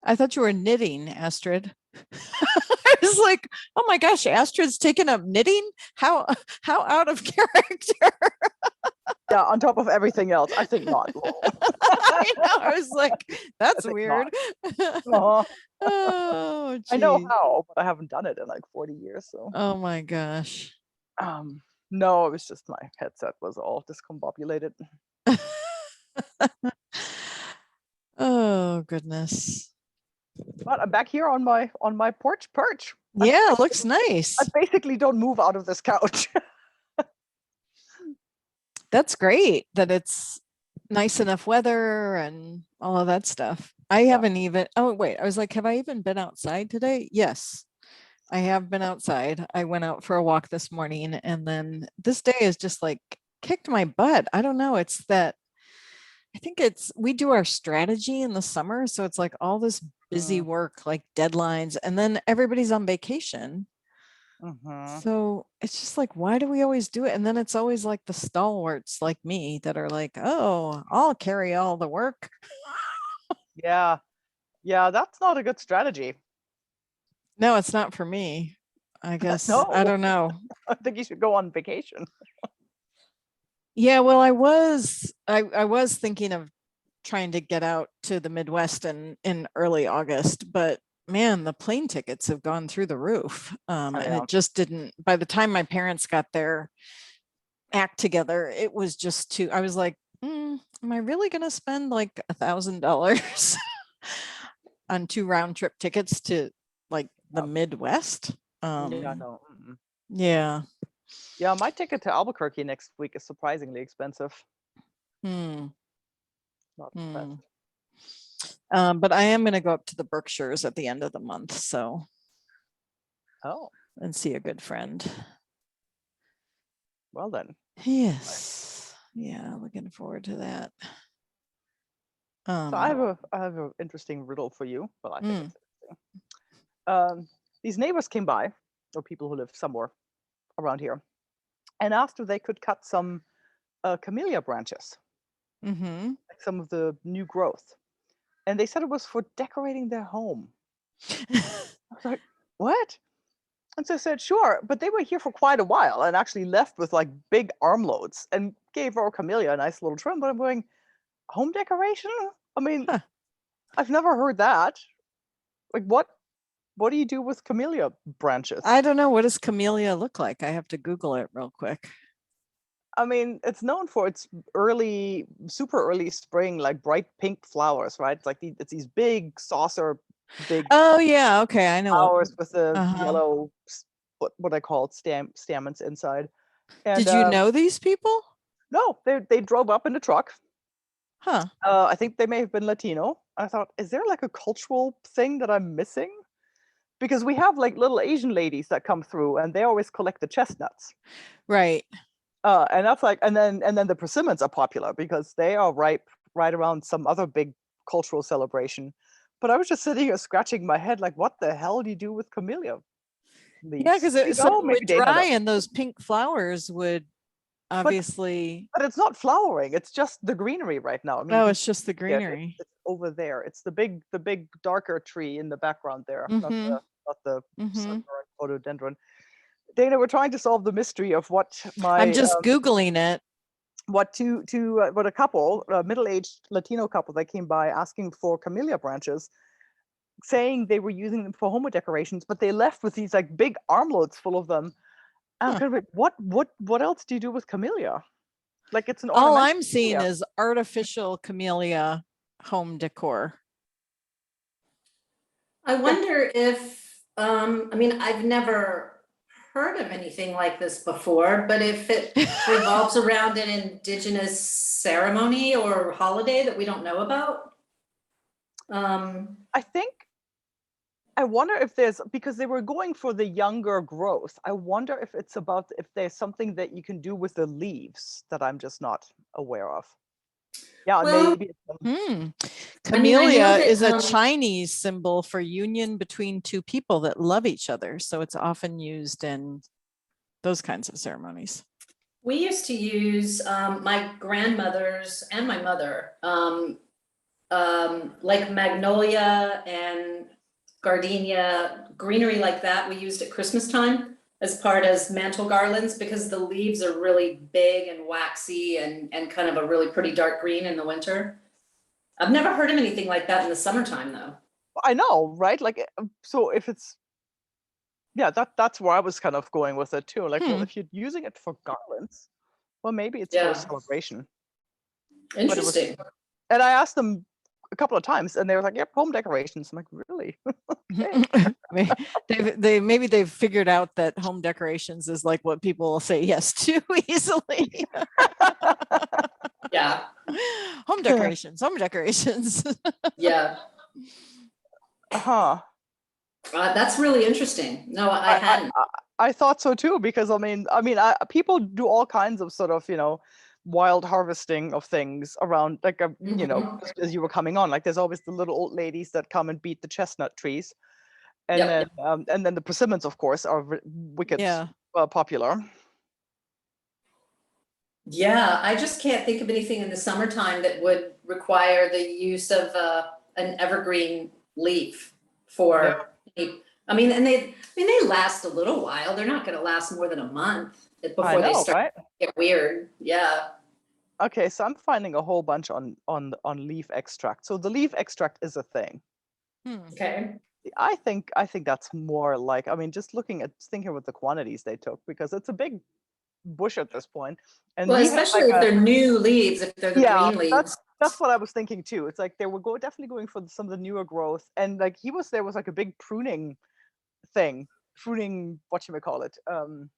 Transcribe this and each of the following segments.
I thought you were knitting, Astrid. I was like, oh my gosh, Astrid's taken up knitting? How out of character. Yeah, on top of everything else, I think not. I know. I was like, I that's think weird. not. Uh-huh. Oh, I know geez. how, but I haven't done it in like 40 years. So, Oh my gosh. no, it was just my headset was all discombobulated. Oh goodness. But I'm back here on my porch perch. Yeah, it looks I nice. basically don't move out of this couch. That's great that it's nice enough weather and all of that stuff. I Yeah. haven't even, oh wait, I was like, have I even been outside today? Yes, I have been outside. I went out for a walk this morning and then this day is just like kicked my butt. I don't know. It's that I think we do our strategy in the summer. So it's like all this busy Mm, work, like deadlines, and then everybody's on vacation. mhm. So it's just like, why do we always do it? And then it's always like the stalwarts like me that are like, oh, I'll carry all the work. Yeah. Yeah, that's not a good strategy. No, it's not for me. I guess. I No, don't know. I think you should go on vacation. Yeah, well, I was thinking of trying to get out to the Midwest in early August, but man, the plane tickets have gone through the roof. Oh, And yeah. it just didn't, by the time my parents got their act together, it was just too, I was like, am I really going to spend like $1,000 on 2 round trip tickets to like the Yeah, Midwest? yeah, no. Yeah. Yeah, my ticket to Albuquerque next week is surprisingly expensive. Hmm. Not Hmm. impressed. But I am going to go up to the Berkshires at the end of the month, so Oh, and see a good friend. well then. Yes. Yeah, looking forward to that. So I have an interesting riddle for you. Well, I think Mm, it's interesting. Um, these neighbors came by, or people who live somewhere around here, and asked if they could cut some camellia branches, mm-hmm. like some of the new growth. And they said it was for decorating their home. I was like, what? And so I said, sure. But they were here for quite a while and actually left with like big armloads and gave our camellia a nice little trim. But I'm going, home decoration? I mean, Huh. I've never heard that. Like, what do you do with camellia branches? I don't know. What does camellia look like? I have to Google it real quick. I mean, it's known for its early, super early spring, like bright pink flowers, right? It's like it's these big saucer, big Oh yeah, okay. I know what. flowers with the Uh-huh. yellow, what I call it, stamens inside. And Did you know these people? no, they drove up in the truck. Huh. I think they may have been Latino. I thought, is there like a cultural thing that I'm missing? Because we have like little Asian ladies that come through, and they always collect the chestnuts. Right. And that's like, and then the persimmons are popular because they are ripe right around some other big cultural celebration. But I was just sitting here scratching my head, like, what the hell do you do with camellia Yeah, leaves? because it so Oh, it maybe would they don't dry know. and those pink flowers would But obviously. but it's not flowering. It's just the greenery right now. I mean, you Oh, can it's just the see it. greenery. It's over there. It's the big darker tree in the background there, not Mm-hmm. the Mm-hmm. sunburn photodendron. Dana, we're trying to solve the mystery of what I'm my just Googling it. what a couple, a middle-aged Latino couple that came by asking for camellia branches, saying they were using them for home decorations, but they left with these like big armloads full of them. And I'm Huh. kind of like, what else do you do with camellia? Like it's an All ornamental I'm seeing camellia. is artificial camellia home decor. I Yeah, wonder if, I mean, I've never heard of anything like this before, but if it revolves around an indigenous ceremony or holiday that we don't know about. I think I wonder if there's because they were going for the younger growth. I wonder if it's about if there's something that you can do with the leaves that I'm just not aware of. Yeah, Well, maybe Hmm. I mean, I know Camellia that, is a Chinese symbol for union between two people that love each other. So it's often used in those kinds of ceremonies. we used to use, my grandmother's and my mother, like magnolia and gardenia, greenery like that we used at Christmas time as part as mantle garlands because the leaves are really big and waxy and kind of a really pretty dark green in the winter. I've never heard of anything like that in the summertime though. I know, right? Like, so if it's, yeah, that's where I was kind of going with it too. Like, well, if you're using it for garlands, well, maybe it's for a Yeah. celebration. Interesting. And I asked them a couple of times, and they were like, "Yep, home decorations." I'm like, "Really?" Maybe they've figured out that home decorations is like what people will say yes to easily. Yeah. Home decorations, home decorations. Yeah. Uh-huh. That's really interesting. No, I hadn't. I thought so too, because I mean, people do all kinds of sort of, wild harvesting of things around, like, just as you were coming on, like there's always the little old ladies that come and beat the chestnut trees, and Yep. then the persimmons, of course, are wicked popular. Yeah, I just can't think of anything in the summertime that would require the use of an evergreen leaf for. I mean, they last a little while. They're not going to last more than a month before they start right? to get weird. Yeah. Okay, so I'm finding a whole bunch on leaf extract. So the leaf extract is a thing. Okay. I think that's more like, I mean, just thinking with the quantities they took, because it's a big bush at this point. And Well, he had especially if they're new leaves, if they're the green leaves. that's what I was thinking too. It's like they were definitely going for some of the newer growth, and like there was like a big pruning thing, whatchamacallit, one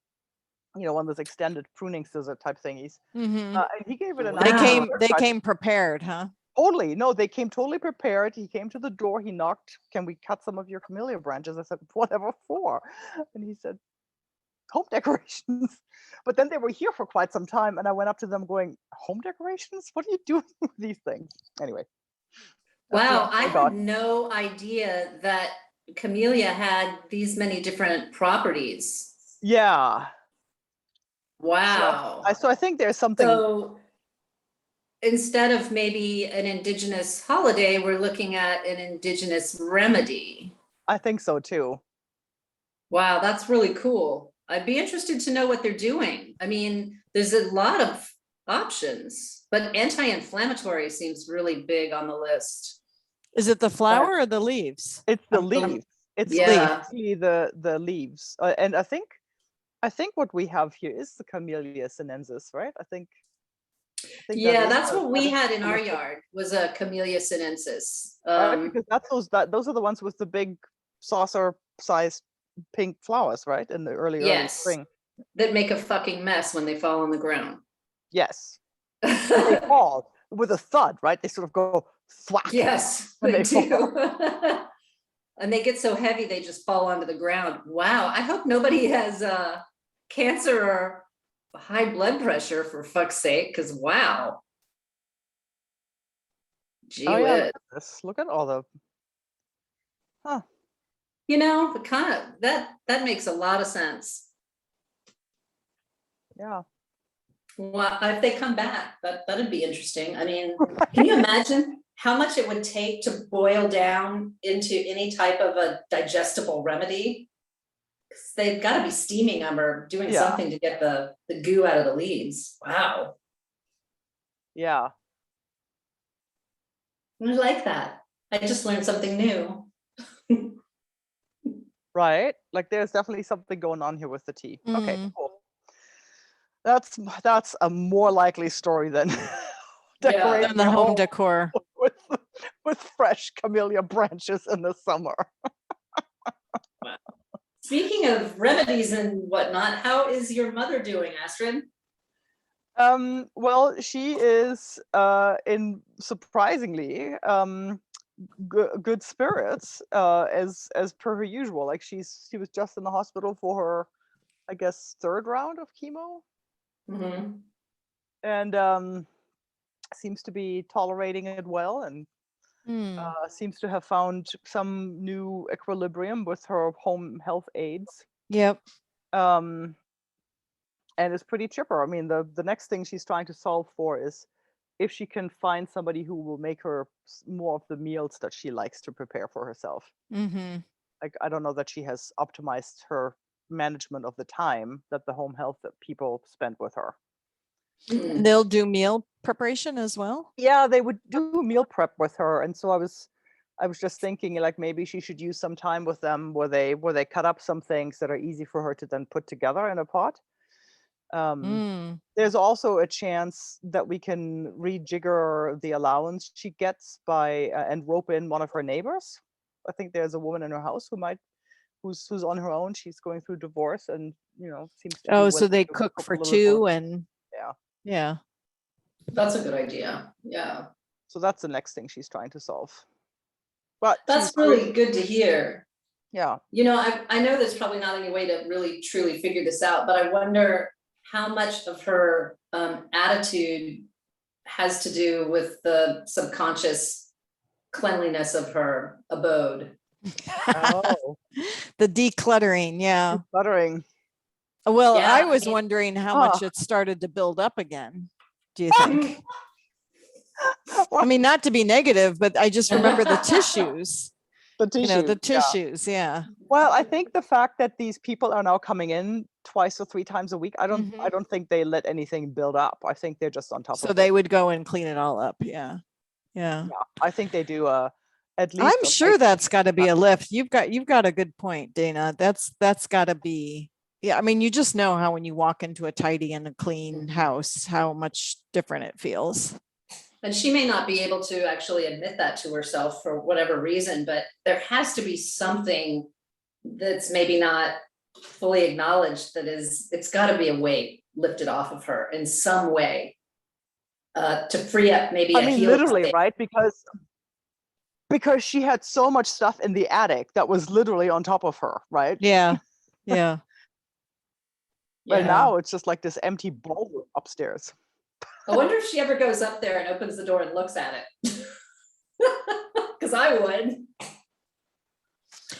of those extended pruning scissor type thingies. And he gave it a nice. They came prepared, huh? Totally. No, they came totally prepared. He came to the door, he knocked, "Can we cut some of your camellia branches?" I said, "Whatever for?" And he said, "Home decorations." But then they were here for quite some time, and I went up to them going, "Home decorations? What are you doing with these things?" Anyway. Wow, I had no idea that camellia had these many different properties. Yeah. Wow. So I think there's something. So instead of maybe an indigenous holiday, we're looking at an indigenous remedy. I think so too. Wow, that's really cool. I'd be interested to know what they're doing. I mean, there's a lot of options, but anti-inflammatory seems really big on the list. Is it the flower or the leaves? It's the leaves. It's the leaves. And I think what we have here is the Camellia sinensis, right? I think yeah, that's what we had in our yard, was a Camellia sinensis. Right, because those are the ones with the big saucer-sized pink flowers, right? In the early spring. That make a fucking mess when they fall on the ground. Yes. They fall with a thud, right? They sort of go thwack. Yes, they do. And they get so heavy they just fall onto the ground. Wow, I hope nobody has cancer or high blood pressure, for fuck's sake, because wow. Gee whiz. Look at all the the kind of that makes a lot of sense. Yeah. Well, if they come back, that'd be interesting. I mean, can you imagine how much it would take to boil down into any type of a digestible remedy? Because they've got to be steaming them or doing something to get the goo out of the leaves. Wow. Yeah. I like that. I just learned something new. Right? Like there's definitely something going on here with the tea. Okay, cool. That's a more likely story than decorating the home decor with fresh camellia branches in the summer. Speaking of remedies and whatnot, how is your mother doing, Astrid? Well, she is in surprisingly good spirits, as per her usual. Like she was just in the hospital for her, I guess, third round of chemo. And seems to be tolerating it well, and seems to have found some new equilibrium with her home health aides. Yep. And it's pretty chipper. I mean, the next thing she's trying to solve for is if she can find somebody who will make her more of the meals that she likes to prepare for herself. Mm-hmm. Like, I don't know that she has optimized her management of the time that the home health that people spent with her. Mm. They'll do meal preparation as well. Yeah, they would do meal prep with her, and so I was just thinking, like, maybe she should use some time with them where they cut up some things that are easy for her to then put together in a pot. Mm. There's also a chance that we can rejigger the allowance she gets by and rope in one of her neighbors. I think there's a woman in her house who's on her own. She's going through divorce, and seems to be Oh, willing so they to cook cook for a little bit more. two and Yeah. yeah. That's a good idea. Yeah. So that's the next thing she's trying to solve. But That's she's good. really good to hear. Yeah. I know there's probably not any way to really truly figure this out, but I wonder how much of her attitude has to do with the subconscious cleanliness of her abode. Oh, The decluttering, yeah. decluttering. Well, Yeah, I I was mean- wondering how much it started to build up again. Do you think? I mean, not to be negative, but I just remember the tissues. The tissue. The yeah. tissues, yeah. Well, I think the fact that these people are now coming in twice or three times a week, I don't think they let anything build up. I think they're just on top So of they it. would go and clean it all up. Yeah. Yeah. Yeah, I think they do at least I'm sure that's got to be a lift. You've got a good point, Dana. That's got to be. Yeah, I mean, you just know how when you walk into a tidy and a clean house, how much different it feels. And she may not be able to actually admit that to herself for whatever reason, but there has to be something that's maybe not fully acknowledged it's got to be a weight lifted off of her in some way to free up maybe I mean, literally, right? Because she had so much stuff in the attic that was literally on top of her, right? Yeah. Yeah. But now it's just like this empty bowl upstairs. I wonder if she ever goes up there and opens the door and looks at it. Because I would.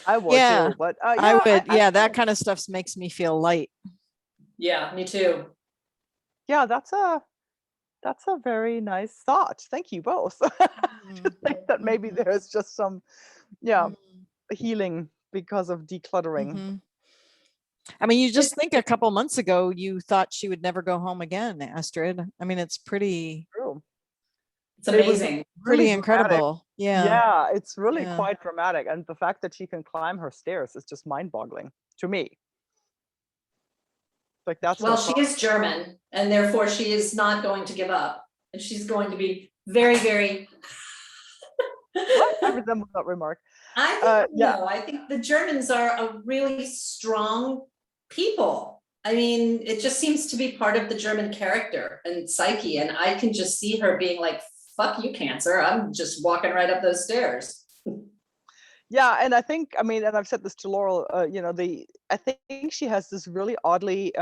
I would Yeah. too, but I would. That kind of stuff makes me feel light. Yeah, me too. Yeah, that's a very nice thought. Thank you both. To think that maybe there's just some healing because of decluttering. I mean, you just think a couple months ago, you thought she would never go home again, Astrid. I mean, it's pretty True. It's amazing. Pretty really incredible. Yeah. Yeah, it's really Yeah. quite dramatic. And the fact that she can climb her stairs is just mind-boggling to me. Like, that's Well, she is German, and therefore she is not going to give up. And she's going to be very, very I resemble that remark. I think the Germans are a really strong people. I mean, it just seems to be part of the German character and psyche. And I can just see her being like, fuck you, cancer. I'm just walking right up those stairs. Yeah, and I think, I mean, and I've said this to Laurel, I think she has this really oddly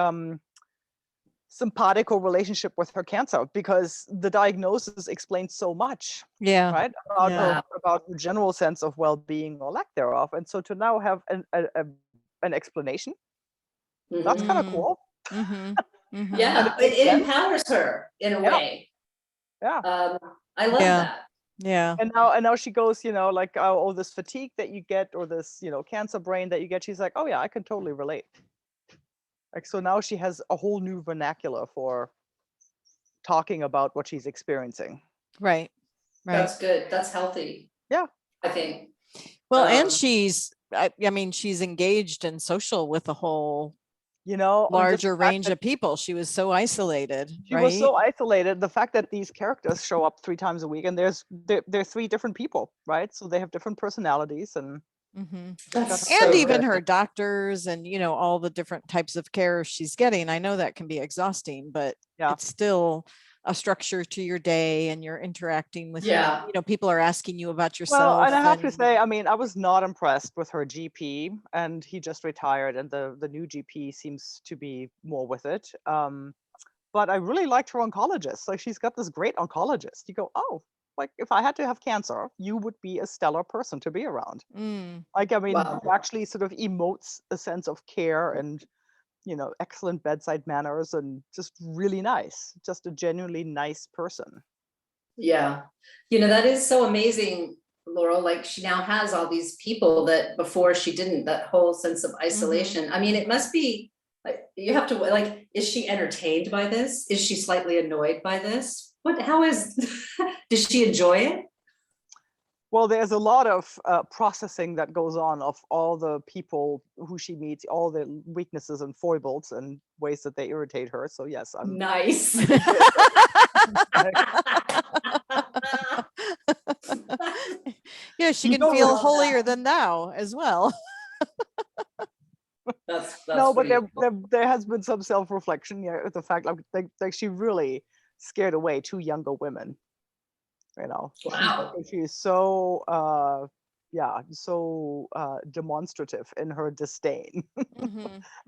simpatico relationship with her cancer, because the diagnosis explains so much, Yeah. right? About her general sense of well-being or lack thereof. And so to now have an explanation, that's kind of cool. Yeah, it empowers her in a way. Yeah. I love that. Yeah. And now she goes, like, oh, this fatigue that you get, or this, cancer brain that you get. She's like, oh yeah, I can totally relate. Like, so now she has a whole new vernacular for talking about what she's experiencing. Right. That's good. That's healthy. Yeah. I think. Well, and she's engaged and social with a whole larger range of people. She was so isolated. She was so isolated. The fact that these characters show up 3 times a week, and they're 3 different people, right? So they have different personalities, and even her doctors and all the different types of care she's getting. I know that can be exhausting, but it's still a structure to your day, and you're interacting with people are asking you about yourself. Well, and I have to say, I mean, I was not impressed with her GP, and he just retired, and the new GP seems to be more with it. But I really liked her oncologist. Like, she's got this great oncologist. You go, oh, like, if I had to have cancer, you would be a stellar person to be around. Like, I mean, he actually sort of emotes a sense of care and excellent bedside manners, and just really nice, just a genuinely nice person. Yeah. You know, that is so amazing, Laurel. Like she now has all these people that before she didn't, that whole sense of isolation. I mean, it must be, you have to, like, is she entertained by this? Is she slightly annoyed by this? How is, does she enjoy it? Well, there's a lot of processing that goes on of all the people who she meets, all the weaknesses and foibles and ways that they irritate her. So yes, I'm Nice. Yeah, she You can don't feel love that. holier than thou as well. That's no, but pretty cool. there has been some self-reflection, yeah, with the fact like she really scared away two younger women. You know, Wow. she's so so demonstrative in her disdain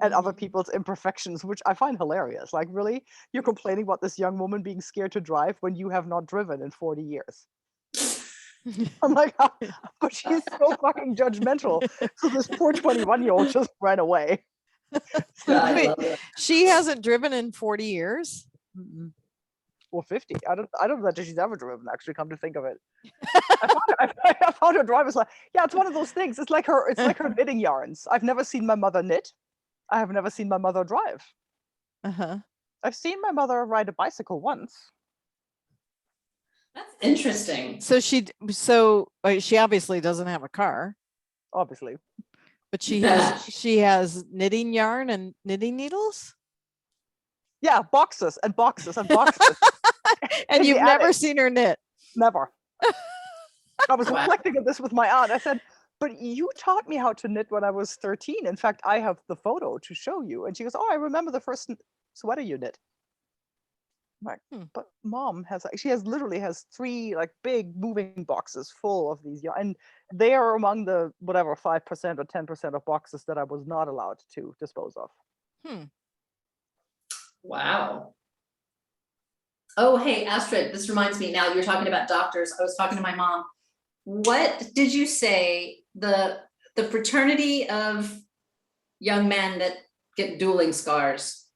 and other people's imperfections, which I find hilarious. Like, really, you're complaining about this young woman being scared to drive when you have not driven in 40 years. I'm like, but she's so fucking judgmental. So this poor 21-year-old just ran away. I Wait, love it. she hasn't driven in 40 years. Or 50. I don't know that she's ever driven, actually, come to think of it. I found her driver's license. Yeah, it's one of those things. It's like her knitting yarns. I've never seen my mother knit. I have never seen my mother drive. Uh-huh. I've seen my mother ride a bicycle once. That's interesting. So she obviously doesn't have a car, Obviously. but she has knitting yarn and knitting needles. Yeah, boxes and boxes and boxes. And In you've the never attic. seen her knit. Never. I was Wow. reflecting on this with my aunt. I said, but you taught me how to knit when I was 13. In fact, I have the photo to show you. And she goes, oh, I remember the first sweater you knit. I'm like, but mom literally has 3 like big moving boxes full of these, and they are among the whatever 5% or 10% of boxes that I was not allowed to dispose of. Wow. Oh, hey, Astrid, this reminds me, now you're talking about doctors. I was talking to my mom. What did you say, the fraternity of young men that get dueling scars?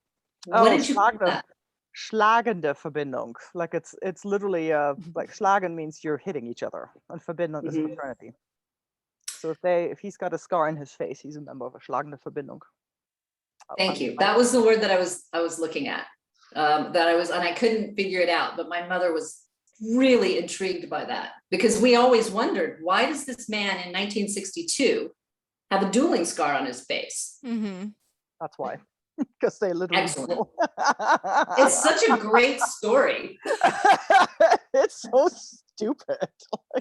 What did you call that? Schlagende Verbindung. Like it's literally like schlagen means you're hitting each other, and Verbindung is fraternity. So if he's got a scar in his face, he's a member of a schlagende Verbindung. Thank you. That was the word that I was looking at. And I couldn't figure it out, but my mother was really intrigued by that, because we always wondered, why does this man in 1962 have a dueling scar on his face? That's why. Because they literally excellent. It's such a great story. It's so stupid.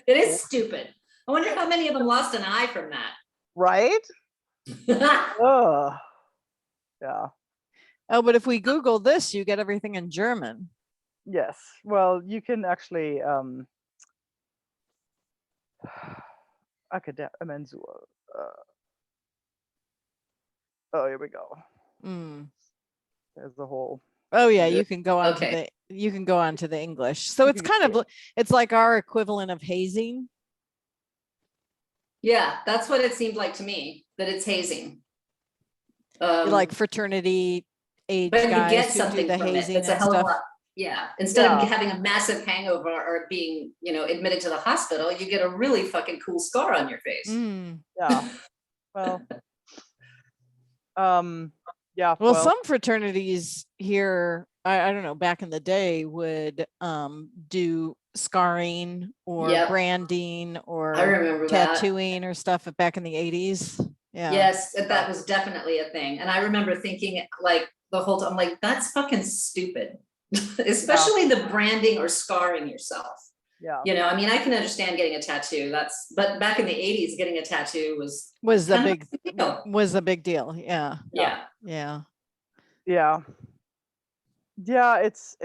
It is stupid. I wonder how many of them lost an eye from that. Right? Yeah. Oh, but if we Google this, you get everything in German. Yes. Well, you can actually Mensur. Oh, here we go. There's the whole. Oh yeah, you can go on to the English. So it's kind of, it's like our equivalent of hazing. Yeah, that's what it seemed like to me, that it's hazing. Like fraternity age but guys you get who something do the from hazing it. It's a and hell of a stuff. lot. Yeah, instead of having a massive hangover or being, admitted to the hospital, you get a really fucking cool scar on your face. Yeah. Well. Yeah. Well, some fraternities here, I don't know, back in the day would do scarring or branding or I remember tattooing or stuff back in the 80s. Yeah. Yes, that was definitely a thing. And I remember thinking, like, the whole time, I'm like, that's fucking stupid. Especially the branding or scarring yourself. Yeah. I mean, I can understand getting a tattoo. But back in the 80s, getting a tattoo was the big deal. Yeah. Yeah. Yeah. Yeah. Yeah, it's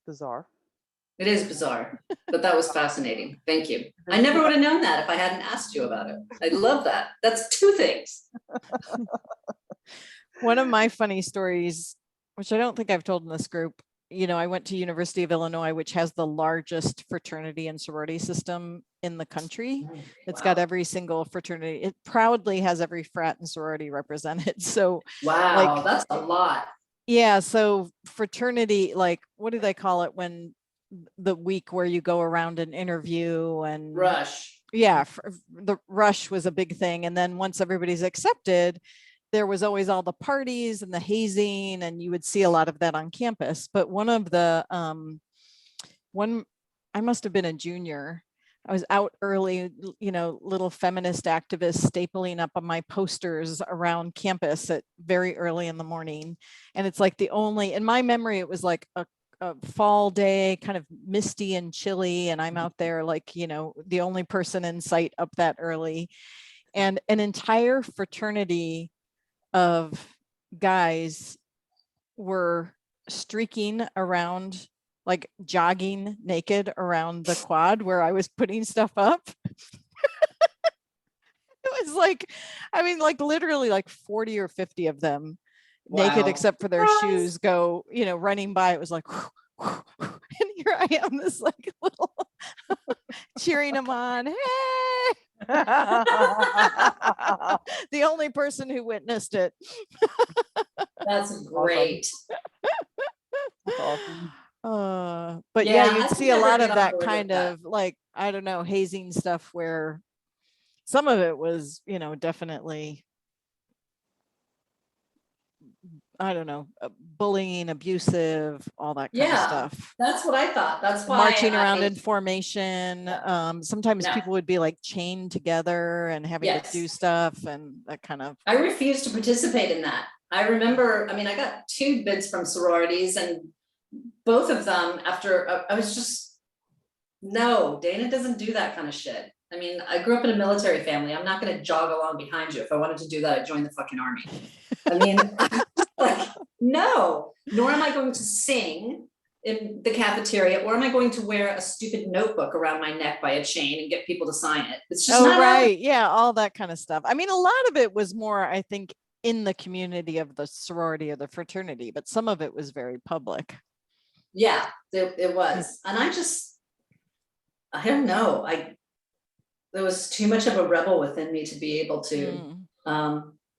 bizarre. It is bizarre, but that was fascinating. Thank you. I never would have known that if I hadn't asked you about it. I love that. That's 2 things. One of my funny stories, which I don't think I've told in this group, I went to University of Illinois, which has the largest fraternity and sorority system in the country. It's got every single fraternity. It proudly has every frat and sorority represented. So wow, that's a lot. Yeah. So fraternity, like, what do they call it when the week where you go around and interview and Rush. yeah, the rush was a big thing. And then once everybody's accepted, there was always all the parties and the hazing, and you would see a lot of that on campus. But one of the one, I must have been a junior. I was out early, you know, little feminist activists stapling up on my posters around campus at very early in the morning. And it's like the only, in my memory, it was like a fall day, kind of misty and chilly. And I'm out there like, you know, the only person in sight up that early. And an entire fraternity of guys were streaking around, like jogging naked around the quad where I was putting stuff up. It was like, I mean, like literally like 40 or 50 of them naked, Wow. except for their Surprise. shoes, go, you know, running by. It was like, and here I am, this like little cheering them on. Hey, the only person who witnessed it. That's great. That's awesome. But Yeah, yeah, I you'd could see a never lot get of on that board with kind that. of like, I don't know, hazing stuff where some of it was, you know, definitely, I don't know, bullying, abusive, all that kind of Yeah, stuff. that's what I thought. That's why Marching around I, in formation. Yeah. Sometimes No. people would be like chained together and having to do Yes. stuff and that kind of. I refused to participate in that. I remember, I mean, I got 2 bids from sororities, and both of them after, I was just, no, Dana doesn't do that kind of shit. I mean, I grew up in a military family. I'm not gonna jog along behind you. If I wanted to do that, I'd join the fucking army. I mean, I'm just like, no, nor am I going to sing in the cafeteria, or am I going to wear a stupid notebook around my neck by a chain and get people to sign it? It's just not happening. Right. Yeah, all that kind of stuff. I mean, a lot of it was more, I think, in the community of the sorority or the fraternity, but some of it was very public. Yeah, it was. And I don't know. There was too much of a rebel within me to be able to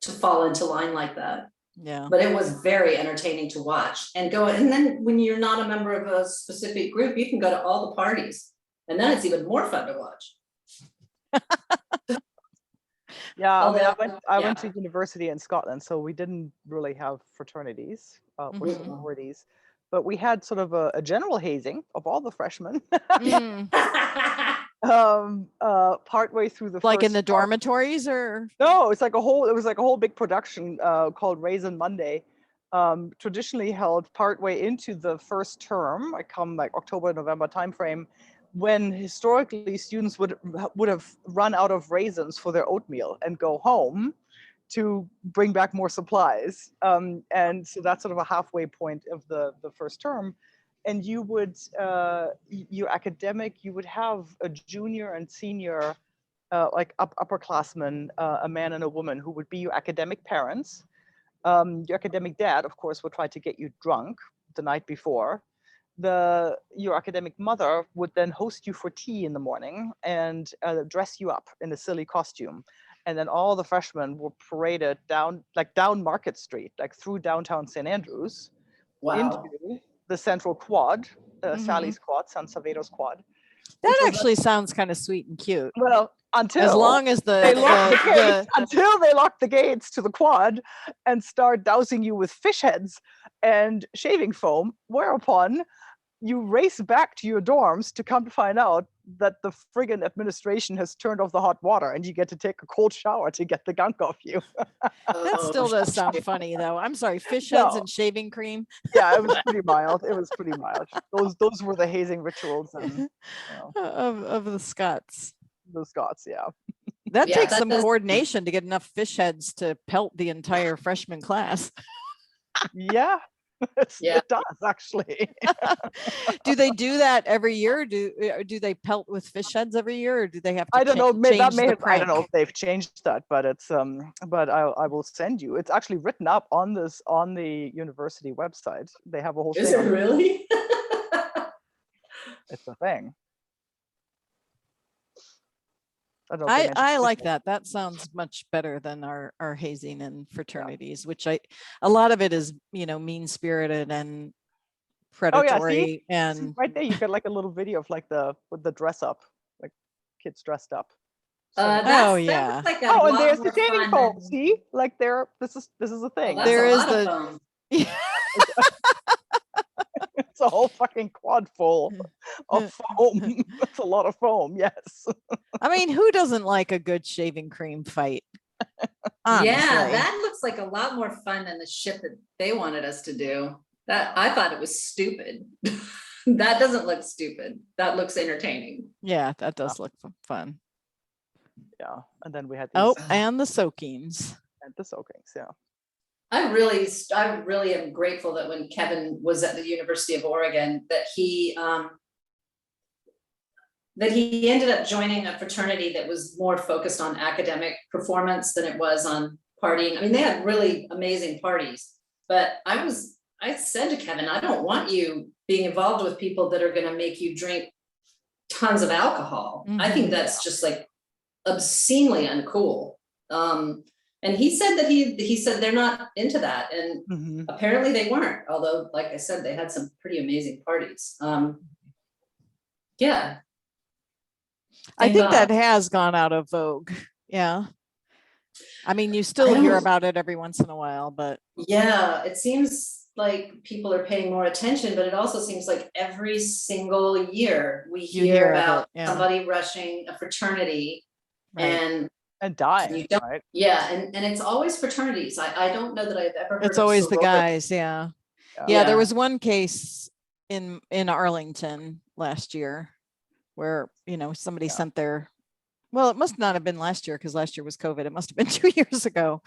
fall into line like that. Yeah. But it was very entertaining to watch and go. And then when you're not a member of a specific group, you can go to all the parties, and then it's even more fun to watch. Yeah, I mean, Although, I went to university in Scotland, so we didn't really have fraternities or sororities, but we had sort of a general hazing of all the freshmen. Partway through the like in first the dormitories, or no, it was like a whole big production called Raisin Monday, traditionally held partway into the first term. I come like October, November timeframe, when historically students would have run out of raisins for their oatmeal and go home to bring back more supplies. And so that's sort of a halfway point of the first term. And you would, your academic, you would have a junior and senior, like upperclassmen, a man and a woman, who would be your academic parents. Your academic dad, of course, would try to get you drunk the night before. Your academic mother would then host you for tea in the morning and dress you up in a silly costume. And then all the freshmen were paraded down Market Street, like through downtown St. Andrews, wow. into the central quad, Sally's quad, San Salvador's quad. that actually sounds kind of sweet and cute. Well, until as long as they lock the gates, until they lock the gates to the quad and start dousing you with fish heads and shaving foam, whereupon you race back to your dorms to come to find out that the friggin' administration has turned off the hot water and you get to take a cold shower to get the gunk off you. That still does sound funny, though. I'm sorry, fish heads and shaving cream. Yeah, it was pretty mild. It was pretty mild. Those were the hazing rituals and, of the Scots. The Scots, yeah. That takes some coordination to get enough fish heads to pelt the entire freshman class. Yeah. It does actually. Do they do that every year? Do they pelt with fish heads every year, or do they have to? I don't know. I don't know if they've changed that, but it's but I will send you. It's actually written up on the university website. They have a whole. Is it really? It's a thing. I like that. That sounds much better than our hazing and fraternities, which a lot of it is, mean spirited and predatory See, and right there, you got like a little video of like with the dress up, like kids dressed up. So- That yeah. looks like a oh, and lot there's the more shaving fun foam. than- See, like this is a Oh, thing. that's There a is lot of the- foam. It's a whole fucking quad full of foam. It's a lot of foam. Yes. I mean, who doesn't like a good shaving cream fight? Honestly. Yeah, that looks like a lot more fun than the shit that they wanted us to do. That I thought it was stupid. That doesn't look stupid. That looks entertaining. Yeah, that does look fun. Yeah, and then we had Oh, these and the soakings. and the soakings. Yeah. I really am grateful that when Kevin was at the University of Oregon, that he ended up joining a fraternity that was more focused on academic performance than it was on partying. I mean, they had really amazing parties, but I said to Kevin, I don't want you being involved with people that are going to make you drink tons of alcohol. I think that's just like obscenely uncool. And he said that he said they're not into that, and apparently they weren't. Although, like I said, they had some pretty amazing parties. Yeah, I Thank think that God. has gone out of vogue. Yeah. I mean, you still hear don't- about it every once in a while, but Yeah, it seems like people are paying more attention, but it also seems like every single year we You hear hear of about it, yeah. somebody rushing a fraternity, right. And dying, You don't- right? yeah, and it's always fraternities. I don't know that I've ever heard It's of always the sorority. guys. Yeah. Yeah. Yeah. There Yeah. was one case in Arlington last year where, somebody Yeah. sent well, it must not have been last year because last year was COVID. It must have been 2 years ago.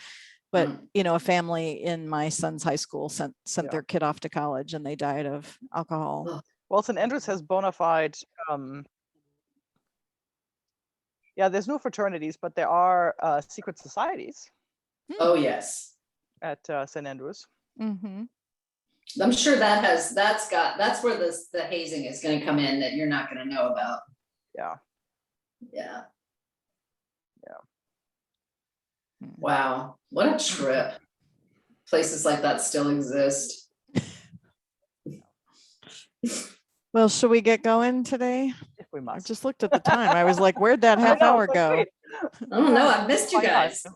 But, a family in my son's high school sent Yeah. their kid off to college and they died of alcohol. Oh. Well, St. Andrews has bona fide. Yeah, there's no fraternities, but there are secret societies Oh, yes. at St. Andrews. Mm-hmm. I'm sure that's where the hazing is going to come in that you're not going to know about. Yeah. Yeah. Yeah. Wow. What a trip. Places like that still exist. Well, should we get going today? If we I must. just looked at the time. I was like, where'd that half I know, hour it's like, go? wait. I don't know. I've missed you Why not? guys.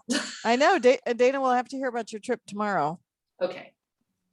I know. Dana will have to hear about your trip tomorrow. Okay.